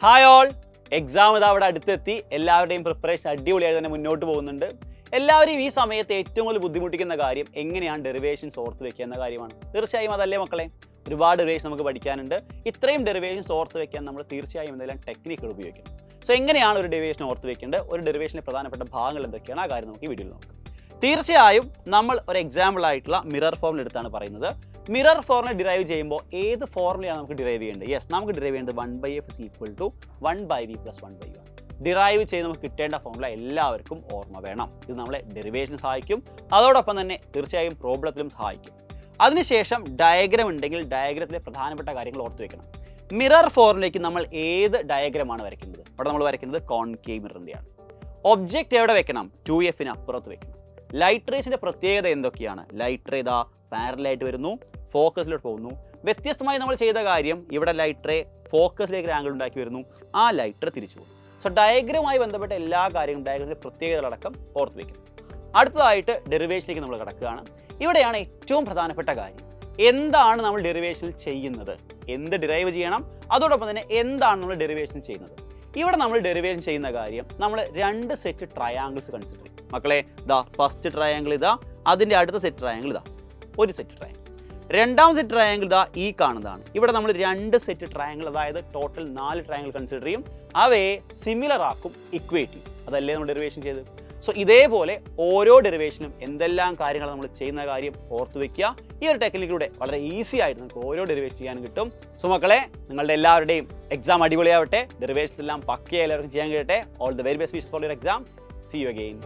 Hi all, exam ഇതാ അവിടെ അടുത്തെത്തി. എല്ലാവരുടെയും പ്രിപ്പറേഷൻ അടിപൊളിയായി തന്നെ മുന്നോട്ട് പോകുന്നുണ്ട്. എല്ലാവരും ഈ സമയത്ത് ഏറ്റവും കൂടുതൽ ബുദ്ധിമുട്ടിക്കുന്ന കാര്യം എങ്ങനെയാണ് ഡെറിവേഷൻസ് ഓർത്ത് വെക്കുക എന്ന കാര്യമാണ്. തീർച്ചയായും അതല്ലേ മക്കളെ? ഒരുപാട് ഡെറിവേഷൻ നമുക്ക് പഠിക്കാനുണ്ട്. ഇത്രയും ഡെറിവേഷൻസ് ഓർത്ത് വെക്കാൻ നമ്മൾ തീർച്ചയായും എന്തെങ്കിലും ടെക്നിക്കുകൾ ഉപയോഗിക്കണം. സോ എങ്ങനെയാണ് ഒരു ഡെറിവേഷൻ ഓർത്ത് വെക്കേണ്ടത്, ഒരു ഡെറിവേഷനിലെ പ്രധാനപ്പെട്ട ഭാഗങ്ങൾ എന്തൊക്കെയാണ്, ആ കാര്യം നമുക്ക് ഈ വീഡിയോയിൽ നോക്കാം. തീർച്ചയായും നമ്മൾ ഒരു എക്സാമ്പിൾ ആയിട്ടുള്ള മിറർ ഫോർമുല എടുത്താണ് പറയുന്നത്. മിറർ ഫോർമുല ഡിറൈവ് ചെയ്യുമ്പോൾ ഏത് ഫോർമുലയാണ് നമുക്ക് ഡിറൈവ് ചെയ്യേണ്ടത്? യെസ്, നമുക്ക് ഡിറൈവ് ചെയ്യേണ്ടത് 1/f = 1/v + 1/1. ഡിറൈവ് ചെയ്ത് നമുക്ക് കിട്ടേണ്ട ഫോർമുല എല്ലാവർക്കും ഓർമ്മ വേണം. ഇത് നമ്മളെ ഡെറിവേഷന് സഹായിക്കും, അതോടൊപ്പം തന്നെ തീർച്ചയായും പ്രോബ്ലത്തിലും സഹായിക്കും. അതിനുശേഷം ഡയഗ്രാം ഉണ്ടെങ്കിൽ ഡയഗ്രത്തിലെ പ്രധാനപ്പെട്ട കാര്യങ്ങൾ ഓർത്ത് വെക്കണം. മിറർ ഫോർമുലയ്ക്ക് നമ്മൾ ഏത് ഡയഗ്രമാണ് വരയ്ക്കുന്നത്? അവിടെ നമ്മൾ വരയ്ക്കുന്നത് കോൺകേവ് മിററിൻ്റെയാണ്. ഒബ്ജക്റ്റ് എവിടെ വെക്കണം? 2f അപ്പുറത്ത് വെക്കണം. ലൈറ്റ് റേസിൻ്റെ പ്രത്യേകത എന്തൊക്കെയാണ്? ലൈറ്റ് റേ ഇതാ പാരലായിട്ട് വരുന്നു, ഫോക്കസിലോട്ട് പോകുന്നു. വ്യത്യസ്തമായി നമ്മൾ ചെയ്ത കാര്യം, ഇവിടെ ലൈറ്റ് റേ ഫോക്കസിലേക്ക് ആംഗിൾ ഉണ്ടാക്കി വരുന്നു, ആ ലൈറ്റ് റേ തിരിച്ചു പോകും. സോ ഡയഗ്രവുമായി ബന്ധപ്പെട്ട എല്ലാ കാര്യങ്ങളും ഡയഗ്രത്തിൻ്റെ പ്രത്യേകതകളടക്കം ഓർത്ത് വയ്ക്കും. അടുത്തതായിട്ട് ഡെറിവേഷനിലേക്ക് നമ്മൾ കിടക്കുകയാണ്. ഇവിടെയാണ് ഏറ്റവും പ്രധാനപ്പെട്ട കാര്യം. എന്താണ് നമ്മൾ ഡെറിവേഷനിൽ ചെയ്യുന്നത്? എന്ത് ഡിറൈവ് ചെയ്യണം, അതോടൊപ്പം തന്നെ എന്താണ് നമ്മൾ ഡെറിവേഷൻ ചെയ്യുന്നത്? ഇവിടെ നമ്മൾ ഡെറിവേഷൻ ചെയ്യുന്ന കാര്യം, നമ്മൾ 2 സെറ്റ് ട്രയാങ്കിൾസ് കൺസിഡർ ചെയ്യും. മക്കളെ ഇതാ ഫസ്റ്റ് ട്രയാങ്കിൾ ഇതാ, അതിൻ്റെ അടുത്ത സെറ്റ് ട്രയാങ്കിൾ ഇതാ, ഒരു സെറ്റ് ട്രയാങ്കിൾ. രണ്ടാമത്തെ സെറ്റ് ട്രയാങ്കിൾ ഇതാ ഈ കാണുന്നതാണ്. ഇവിടെ നമ്മൾ 2 സെറ്റ് ട്രയാങ്കിൾ, അതായത് ടോട്ടൽ 4 ട്രയാങ്കിൾ കൺസിഡർ ചെയ്യും. അവയെ സിമിലർ ആക്കും, ഇക്വേറ്റ് ചെയ്യും. അതല്ലേ നമ്മൾ ഡെറിവേഷൻ ചെയ്ത്. സോ ഇതേപോലെ ഓരോ ഡെറിവേഷനും എന്തെല്ലാം കാര്യങ്ങൾ നമ്മൾ ചെയ്യുന്ന കാര്യം ഓർത്ത് വെക്കുക. ഈ ഒരു ടെക്നിക്കിലൂടെ വളരെ ഈസി ആയിട്ട് നമുക്ക് ഓരോ ഡെറിവേഷൻ ചെയ്യാൻ കിട്ടും. സോ മക്കളെ, നിങ്ങളുടെ എല്ലാവരുടെയും എക്സാം അടിപൊളിയാവട്ടെ. ഡെറിവേഷൻസ് എല്ലാം പക്കയായി എല്ലാവർക്കും ചെയ്യാൻ കഴിയട്ടെ. All the very best wishes for your exam. See you again.